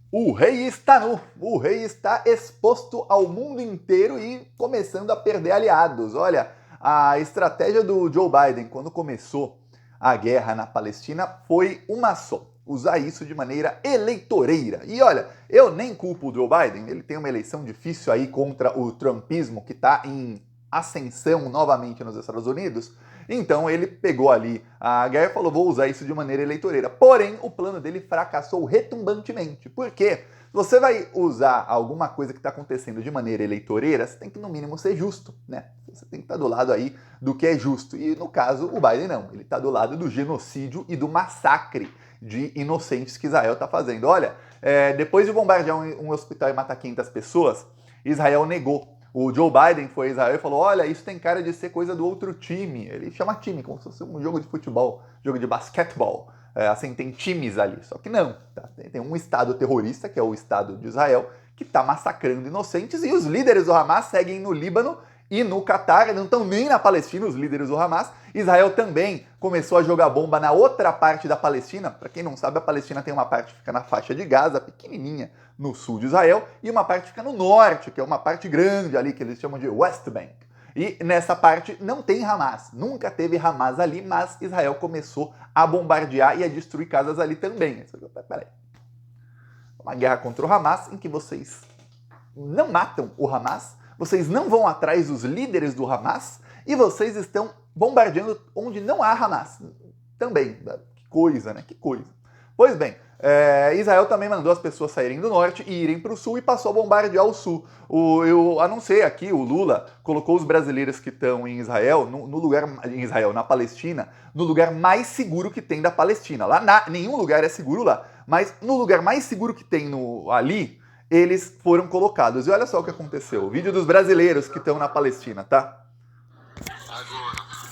O rei está nu, o rei está exposto ao mundo inteiro e começando a perder aliados. Olha, a estratégia do Joe Biden quando começou a guerra na Palestina foi uma só: usar isso de maneira eleitoreira. E olha, eu nem culpo o Joe Biden, ele tem uma eleição difícil aí contra o trumpismo que está em ascensão novamente nos Estados Unidos. Então ele pegou ali a guerra e falou: vou usar isso de maneira eleitoreira. Porém, o plano dele fracassou retumbantemente. Por quê? Se você vai usar alguma coisa que está acontecendo de maneira eleitoreira, você tem que, no mínimo, ser justo, né? Você tem que estar do lado aí do que é justo. E, no caso, o Biden não. Ele está do lado do genocídio e do massacre de inocentes que Israel está fazendo. Olha, depois de bombardear um hospital e matar 500 pessoas, Israel negou. O Joe Biden foi a Israel e falou: olha, isso tem cara de ser coisa do outro time. Ele chama time, como se fosse um jogo de futebol, jogo de basquetebol. Assim, tem times ali. Só que não. Tá? Tem um Estado terrorista, que é o Estado de Israel, que está massacrando inocentes, e os líderes do Hamas seguem no Líbano e no Catar, não estão nem na Palestina, os líderes do Hamas. Israel também começou a jogar bomba na outra parte da Palestina. Para quem não sabe, a Palestina tem uma parte que fica na faixa de Gaza, pequenininha, no sul de Israel, e uma parte que fica no norte, que é uma parte grande ali, que eles chamam de West Bank. E nessa parte não tem Hamas, nunca teve Hamas ali, mas Israel começou a bombardear e a destruir casas ali também. Peraí. Uma guerra contra o Hamas em que vocês não matam o Hamas, vocês não vão atrás dos líderes do Hamas e vocês estão bombardeando onde não há Hamas. Também. Que coisa, né? Que coisa. Pois bem, Israel também mandou as pessoas saírem do norte e irem para o sul e passou a bombardear o sul. Eu anunciei aqui, o Lula colocou os brasileiros que estão em Israel, no lugar em Israel, na Palestina, no lugar mais seguro que tem da Palestina. Lá nenhum lugar é seguro lá, mas no lugar mais seguro que tem ali, eles foram colocados. E olha só o que aconteceu. O vídeo dos brasileiros que estão na Palestina, tá?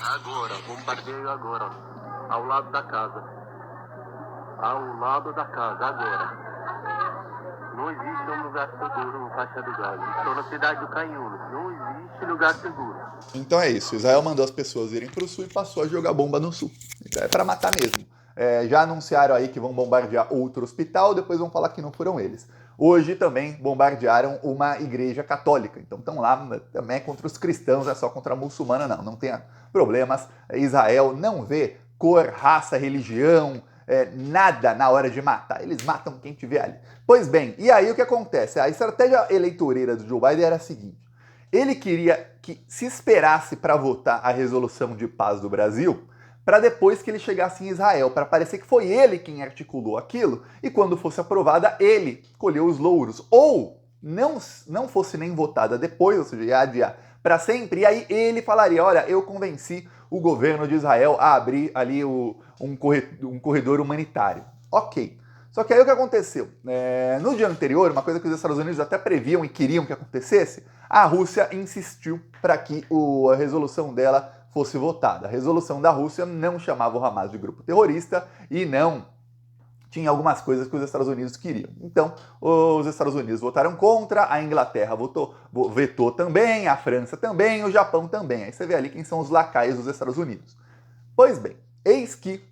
Agora, bombardeio agora, ao lado da casa. Ao lado da casa, agora. Não existe um lugar seguro no Faixa do Gado. Estou na cidade do Canhuno. Não existe lugar seguro. Então é isso. Israel mandou as pessoas irem para o sul e passou a jogar bomba no sul. Então é para matar mesmo. Já anunciaram aí que vão bombardear outro hospital, depois vão falar que não foram eles. Hoje também bombardearam uma igreja católica. Então estão lá também contra os cristãos, é só contra a muçulmana, não. Não tenha problemas. Israel não vê cor, raça, religião, nada na hora de matar. Eles matam quem tiver ali. Pois bem, e aí o que acontece? A estratégia eleitoreira do Joe Biden era a seguinte: ele queria que se esperasse para votar a resolução de paz do Brasil, para depois que ele chegasse em Israel, para parecer que foi ele quem articulou aquilo, e quando fosse aprovada, ele colheu os louros. Ou não fosse nem votada depois, ou seja, ia adiar para sempre, e aí ele falaria: olha, eu convenci o governo de Israel a abrir ali um corredor humanitário. Ok. Só que aí o que aconteceu? No dia anterior, uma coisa que os Estados Unidos até previam e queriam que acontecesse, a Rússia insistiu para que a resolução dela fosse votada. A resolução da Rússia não chamava o Hamas de grupo terrorista e não tinha algumas coisas que os Estados Unidos queriam. Então, os Estados Unidos votaram contra, a Inglaterra vetou também, a França também, o Japão também. Aí você vê ali quem são os lacaios dos Estados Unidos. Pois bem, eis que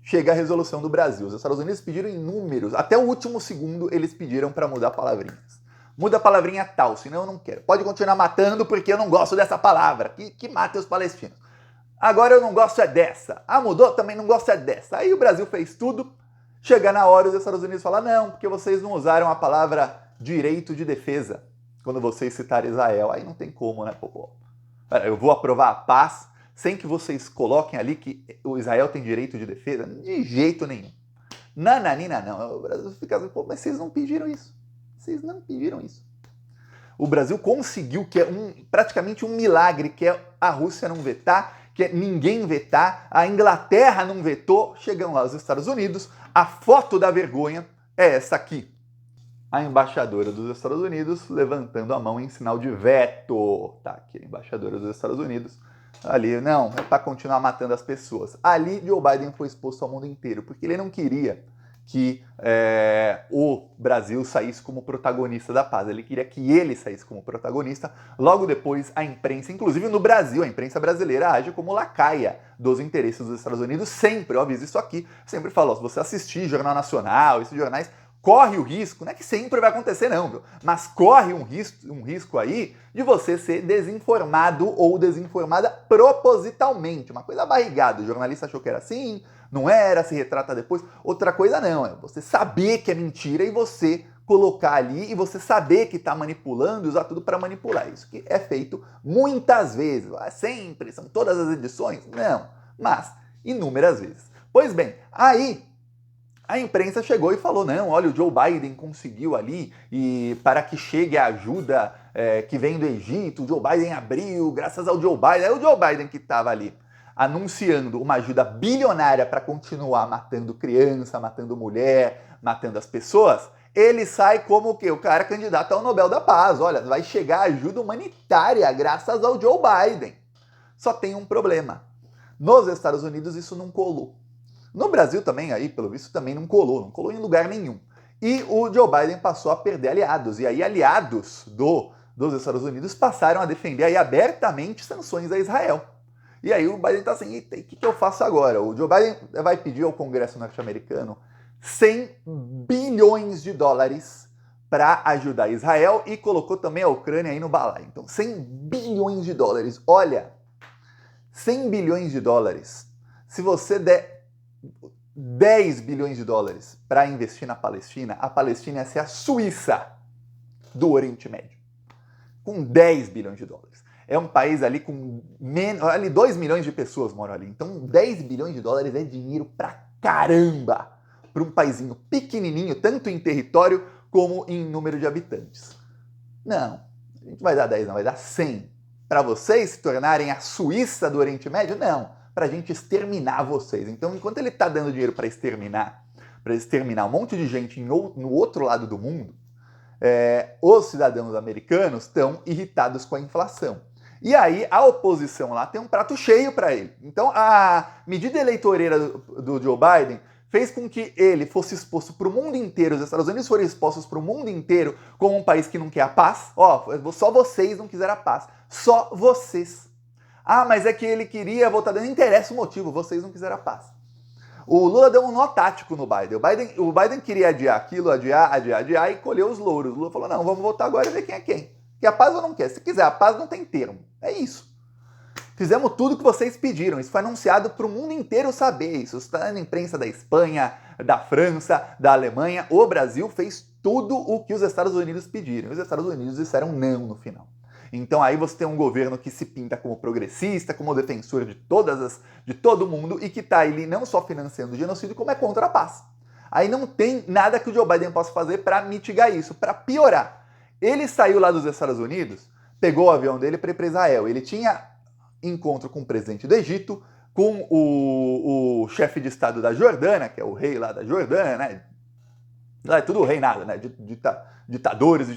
chega a resolução do Brasil. Os Estados Unidos pediram inúmeros, até o último segundo eles pediram para mudar palavrinhas. Muda a palavrinha tal, senão eu não quero. Pode continuar matando porque eu não gosto dessa palavra, que mata os palestinos. Agora eu não gosto é dessa. Ah, mudou? Também não gosto é dessa. Aí o Brasil fez tudo. Chega na hora os Estados Unidos falam: não, porque vocês não usaram a palavra direito de defesa quando vocês citarem Israel. Aí não tem como, né, pô? Eu vou aprovar a paz sem que vocês coloquem ali que o Israel tem direito de defesa? De jeito nenhum. Nananina não. O Brasil fica assim: pô, mas vocês não pediram isso. Vocês não pediram isso. O Brasil conseguiu, que é praticamente um milagre, que é a Rússia não vetar, que é ninguém vetar, a Inglaterra não vetou, chegam lá os Estados Unidos, a foto da vergonha é essa aqui. A embaixadora dos Estados Unidos levantando a mão em sinal de veto. Tá aqui a embaixadora dos Estados Unidos. Ali, não, é para continuar matando as pessoas. Ali, Joe Biden foi exposto ao mundo inteiro, porque ele não queria que o Brasil saísse como protagonista da paz. Ele queria que ele saísse como protagonista. Logo depois, a imprensa, inclusive no Brasil, a imprensa brasileira age como lacaia dos interesses dos Estados Unidos. Sempre, eu aviso isso aqui, sempre falo: se você assistir Jornal Nacional, esses jornais, corre o risco, não é que sempre vai acontecer não, viu? Mas corre um risco aí de você ser desinformado ou desinformada propositalmente. Uma coisa barrigada, o jornalista achou que era assim, não era, se retrata depois. Outra coisa não, é você saber que é mentira e você colocar ali e você saber que está manipulando e usar tudo para manipular. Isso que é feito muitas vezes, sempre, são todas as edições? Não, mas inúmeras vezes. Pois bem, aí a imprensa chegou e falou, não, olha, o Joe Biden conseguiu ali, e para que chegue a ajuda que vem do Egito, o Joe Biden abriu, graças ao Joe Biden. É o Joe Biden que estava ali anunciando uma ajuda bilionária para continuar matando criança, matando mulher, matando as pessoas. Ele sai como o quê? O cara candidato ao Nobel da Paz. Olha, vai chegar ajuda humanitária graças ao Joe Biden. Só tem um problema. Nos Estados Unidos isso não colou. No Brasil também, aí, pelo visto, também não colou em lugar nenhum. E o Joe Biden passou a perder aliados. E aí aliados dos Estados Unidos passaram a defender aí abertamente sanções a Israel. E aí o Biden tá assim, eita, o que eu faço agora? O Joe Biden vai pedir ao Congresso norte-americano 100 bilhões de dólares para ajudar Israel e colocou também a Ucrânia aí no balaio. Então, 100 bilhões de dólares. Olha, 100 bilhões de dólares. Se você der 10 bilhões de dólares para investir na Palestina, a Palestina ia ser a Suíça do Oriente Médio. Com 10 bilhões de dólares. É um país ali com menos... Ali 2 milhões de pessoas moram ali. Então 10 bilhões de dólares é dinheiro pra caramba para um paizinho pequenininho, tanto em território como em número de habitantes. Não, a gente vai dar 10, não, vai dar 100. Para vocês se tornarem a Suíça do Oriente Médio? Não, para a gente exterminar vocês. Então, enquanto ele está dando dinheiro para exterminar um monte de gente no outro lado do mundo, os cidadãos americanos estão irritados com a inflação. E aí a oposição lá tem um prato cheio para ele. Então a medida eleitoreira do Joe Biden fez com que ele fosse exposto para o mundo inteiro, os Estados Unidos foram expostos para o mundo inteiro como um país que não quer a paz. Só vocês não quiseram a paz. Só vocês. Ah, mas é que ele queria votar, não interessa o motivo, vocês não quiseram a paz. O Lula deu um nó tático no Biden. O Biden queria adiar aquilo, adiar e colheu os louros. O Lula falou, não, vamos votar agora e ver quem é quem. Quer a paz ou não quer? Se quiser a paz, não tem termo. É isso. Fizemos tudo que vocês pediram. Isso foi anunciado para o mundo inteiro saber. Isso está na imprensa da Espanha, da França, da Alemanha. O Brasil fez tudo o que os Estados Unidos pediram. Os Estados Unidos disseram não no final. Então aí você tem um governo que se pinta como progressista, como defensor de todo mundo e que está ali não só financiando o genocídio, como é contra a paz. Aí não tem nada que o Joe Biden possa fazer para mitigar isso, para piorar. Ele saiu lá dos Estados Unidos, pegou o avião dele para ir para Israel. Ele tinha encontro com o presidente do Egito, com o chefe de Estado da Jordânia, que é o rei lá da Jordânia, né? Lá é tudo rei nada, né? Ditadores.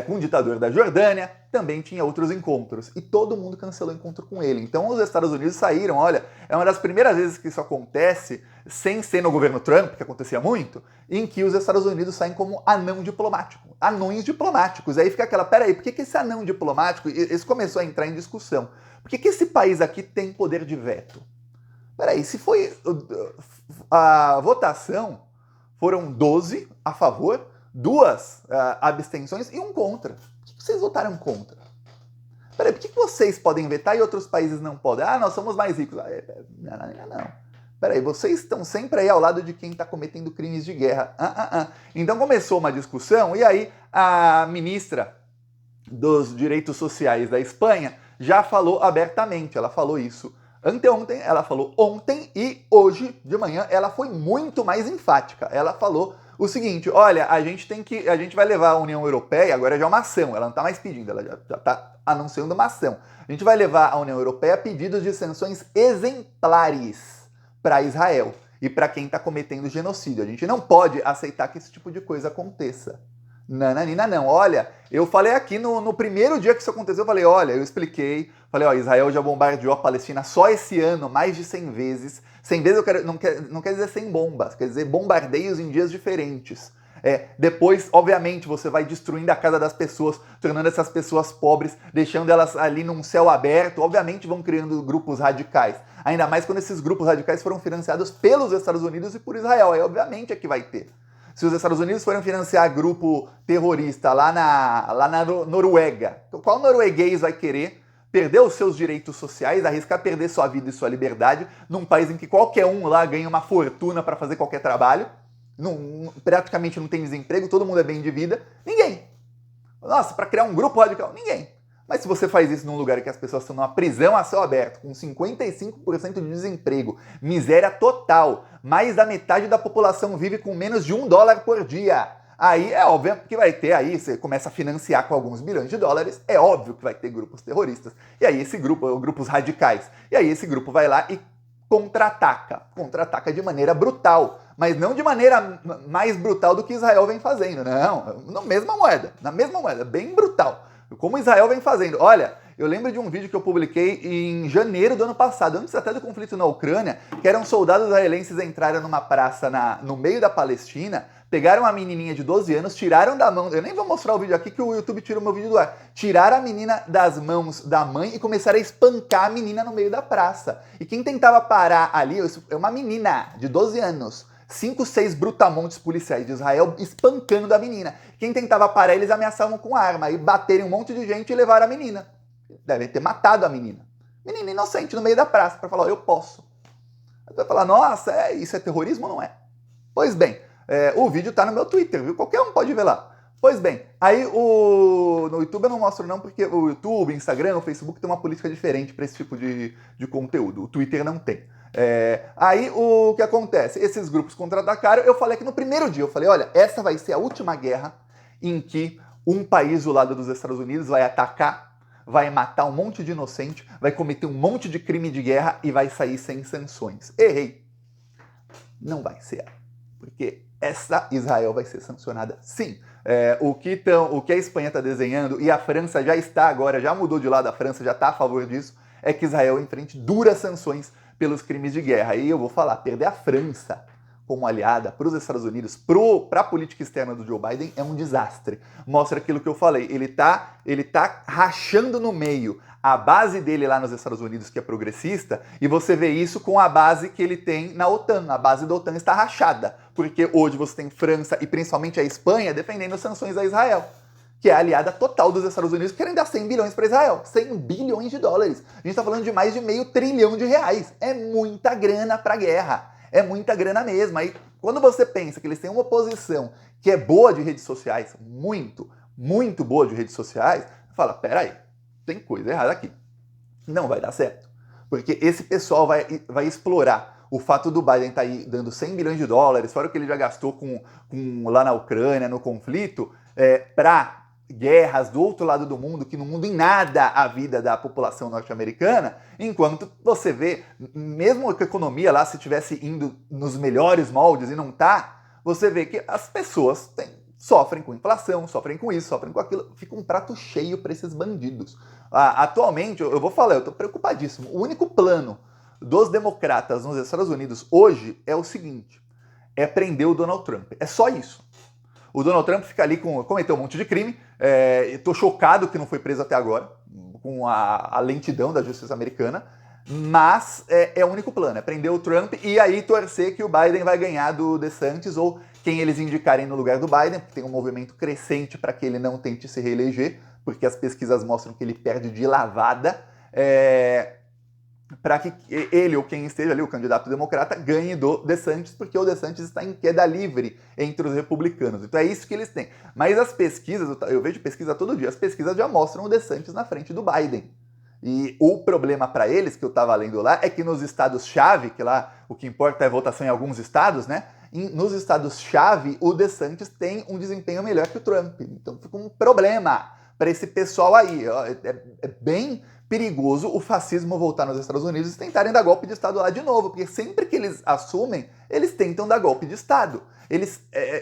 Com o ditador da Jordânia, também tinha outros encontros. E todo mundo cancelou o encontro com ele. Então os Estados Unidos saíram, olha, é uma das primeiras vezes que isso acontece, sem ser no governo Trump, que acontecia muito, em que os Estados Unidos saem como anão diplomático. Anões diplomáticos. Aí fica aquela, peraí, por que esse anão diplomático, isso começou a entrar em discussão. Por que esse país aqui tem poder de veto? Peraí, se foi a votação, foram 12 a favor, 2 abstenções e 1 contra. Por que vocês votaram contra? Peraí, por que vocês podem vetar e outros países não podem? Ah, nós somos mais ricos. Não. Peraí, vocês estão sempre aí ao lado de quem está cometendo crimes de guerra. Então começou uma discussão e aí a ministra dos Direitos Sociais da Espanha já falou abertamente, ela falou isso anteontem, ela falou ontem e hoje de manhã ela foi muito mais enfática. Ela falou o seguinte, olha, a gente vai levar a União Europeia, agora já é uma ação, ela não está mais pedindo, ela já está anunciando uma ação. A gente vai levar a União Europeia a pedidos de sanções exemplares para Israel e para quem está cometendo genocídio. A gente não pode aceitar que esse tipo de coisa aconteça. Nananina não, olha, eu falei aqui no primeiro dia que isso aconteceu, eu expliquei, Israel já bombardeou a Palestina só esse ano mais de 100 vezes. 100 vezes não quer dizer 100 bombas, quer dizer bombardeios em dias diferentes. Depois, obviamente, você vai destruindo a casa das pessoas, tornando essas pessoas pobres, deixando elas ali num céu aberto, obviamente vão criando grupos radicais. Ainda mais quando esses grupos radicais foram financiados pelos Estados Unidos e por Israel, aí obviamente é que vai ter. Se os Estados Unidos forem financiar grupo terrorista lá na Noruega, qual norueguês vai querer perder os seus direitos sociais, arriscar perder sua vida e sua liberdade num país em que qualquer um lá ganha uma fortuna para fazer qualquer trabalho, praticamente não tem desemprego, todo mundo é bem de vida? Ninguém. Nossa, para criar um grupo radical? Ninguém. Mas se você faz isso num lugar em que as pessoas estão numa prisão a céu aberto, com 55% de desemprego, miséria total, mais da metade da população vive com menos de $1 por dia, aí é óbvio que vai ter, aí você começa a financiar com alguns bilhões de dólares, é óbvio que vai ter grupos terroristas, e aí esse grupo, grupos radicais, e aí esse grupo vai lá e contra-ataca de maneira brutal, mas não de maneira mais brutal do que Israel vem fazendo, não, na mesma moeda, bem brutal. Como Israel vem fazendo. Olha, eu lembro de um vídeo que eu publiquei em janeiro do ano passado, antes até do conflito na Ucrânia, que eram soldados israelenses entraram numa praça no meio da Palestina, pegaram uma menininha de 12 anos, tiraram da mão, eu nem vou mostrar o vídeo aqui que o YouTube tira o meu vídeo do ar, tiraram a menina das mãos da mãe e começaram a espancar a menina no meio da praça. E quem tentava parar ali, é uma menina de 12 anos, 5, 6 brutamontes policiais de Israel espancando da menina. Quem tentava parar, eles ameaçavam com arma. Aí bateram um monte de gente e levaram a menina. Devem ter matado a menina. Menina inocente no meio da praça, para falar, eu posso. Aí tu vai falar, nossa, isso é terrorismo ou não é? Pois bem, o vídeo tá no meu Twitter, viu? Qualquer um pode ver lá. Pois bem, aí no YouTube eu não mostro não, porque o YouTube, o Instagram, o Facebook tem uma política diferente para esse tipo de conteúdo. O Twitter não tem. Aí o que acontece? Esses grupos contra-atacaram, eu falei aqui no primeiro dia, eu falei, olha, essa vai ser a última guerra em que um país do lado dos Estados Unidos vai atacar, vai matar um monte de inocente, vai cometer um monte de crime de guerra e vai sair sem sanções. Errei. Não vai ser. Porque essa Israel vai ser sancionada sim. O que a Espanha está desenhando, e a França já está agora, já mudou de lado, a França já está a favor disso, é que Israel enfrente duras sanções pelos crimes de guerra. E eu vou falar, perder a França como aliada para os Estados Unidos, para a política externa do Joe Biden, é um desastre. Mostra aquilo que eu falei, ele tá rachando no meio a base dele lá nos Estados Unidos, que é progressista, e você vê isso com a base que ele tem na OTAN. A base da OTAN está rachada, porque hoje você tem França e principalmente a Espanha defendendo sanções a Israel, que é a aliada total dos Estados Unidos, querendo dar 100 bilhões para Israel. 100 bilhões de dólares. A gente está falando de mais de $500 bilhão. É muita grana para a guerra. É muita grana mesmo. Aí, quando você pensa que eles têm uma oposição que é boa de redes sociais, muito, muito boa de redes sociais, você fala, peraí, tem coisa errada aqui. Não vai dar certo. Porque esse pessoal vai explorar o fato do Biden estar aí dando 100 bilhões de dólares, fora o que ele já gastou lá na Ucrânia, no conflito, para guerras do outro lado do mundo, que não mudam em nada a vida da população norte-americana, enquanto você vê, mesmo que a economia lá se estivesse indo nos melhores moldes e não tá, você vê que as pessoas sofrem com inflação, sofrem com isso, sofrem com aquilo, fica um prato cheio para esses bandidos. Atualmente, eu vou falar, eu estou preocupadíssimo, o único plano dos democratas nos Estados Unidos hoje é o seguinte, é prender o Donald Trump, é só isso. O Donald Trump fica ali, cometeu um monte de crime, estou chocado que não foi preso até agora, com a lentidão da justiça americana, mas é o único plano, é prender o Trump e aí torcer que o Biden vai ganhar do DeSantis ou quem eles indicarem no lugar do Biden, porque tem um movimento crescente para que ele não tente se reeleger, porque as pesquisas mostram que ele perde de lavada, para que ele ou quem esteja ali, o candidato democrata, ganhe do DeSantis, porque o DeSantis está em queda livre entre os republicanos. Então é isso que eles têm. Mas as pesquisas, eu vejo pesquisa todo dia, as pesquisas já mostram o DeSantis na frente do Biden. E o problema para eles, que eu estava lendo lá, é que nos estados-chave, que lá o que importa é a votação em alguns estados, né? Nos estados-chave, o DeSantis tem um desempenho melhor que o Trump. Então fica um problema para esse pessoal aí. É bem perigoso o fascismo voltar nos Estados Unidos e tentarem dar golpe de Estado lá de novo, porque sempre que eles assumem, eles tentam dar golpe de Estado.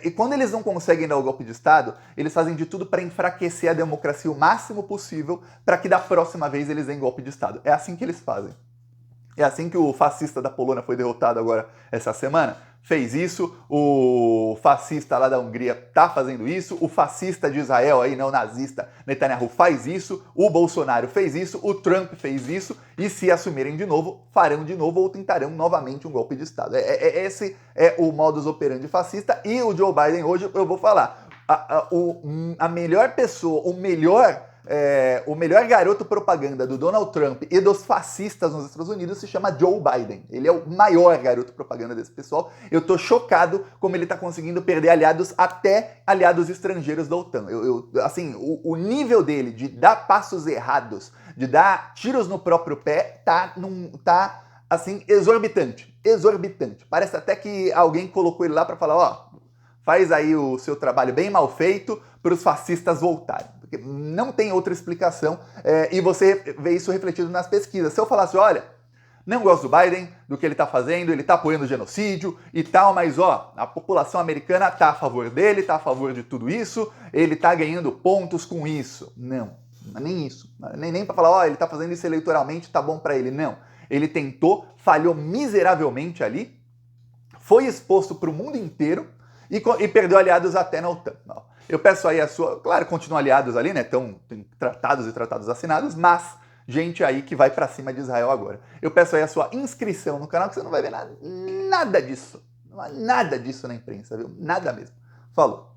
E quando eles não conseguem dar o golpe de Estado, eles fazem de tudo para enfraquecer a democracia o máximo possível para que da próxima vez eles deem golpe de Estado. É assim que eles fazem. É assim que o fascista da Polônia foi derrotado agora essa semana. Fez isso, o fascista lá da Hungria tá fazendo isso, o fascista de Israel aí, neonazista Netanyahu faz isso, o Bolsonaro fez isso, o Trump fez isso, e se assumirem de novo, farão de novo ou tentarão novamente um golpe de Estado. Esse é o modus operandi fascista, e o Joe Biden hoje, eu vou falar, a melhor pessoa, o melhor garoto propaganda do Donald Trump e dos fascistas nos Estados Unidos se chama Joe Biden. Ele é o maior garoto propaganda desse pessoal. Eu tô chocado como ele tá conseguindo perder aliados, até aliados estrangeiros da OTAN. Assim, o nível dele de dar passos errados, de dar tiros no próprio pé, tá assim, exorbitante. Exorbitante. Parece até que alguém colocou ele lá para falar, ó, faz aí o seu trabalho bem mal feito para os fascistas voltarem. Porque não tem outra explicação, e você vê isso refletido nas pesquisas. Se eu falasse, olha, não gosto do Biden, do que ele está fazendo, ele está apoiando o genocídio e tal, mas ó, a população americana está a favor dele, está a favor de tudo isso, ele está ganhando pontos com isso. Não, nem isso. Nem para falar, ó, ele está fazendo isso eleitoralmente, tá bom para ele. Não. Ele tentou, falhou miseravelmente ali, foi exposto para o mundo inteiro, e perdeu aliados até na OTAN. Eu peço aí a sua... Claro, continuam aliados ali, né? Tem tratados e tratados assinados, mas gente aí que vai pra cima de Israel agora. Eu peço aí a sua inscrição no canal, que você não vai ver nada disso. Não há nada disso na imprensa, viu? Nada mesmo. Falou.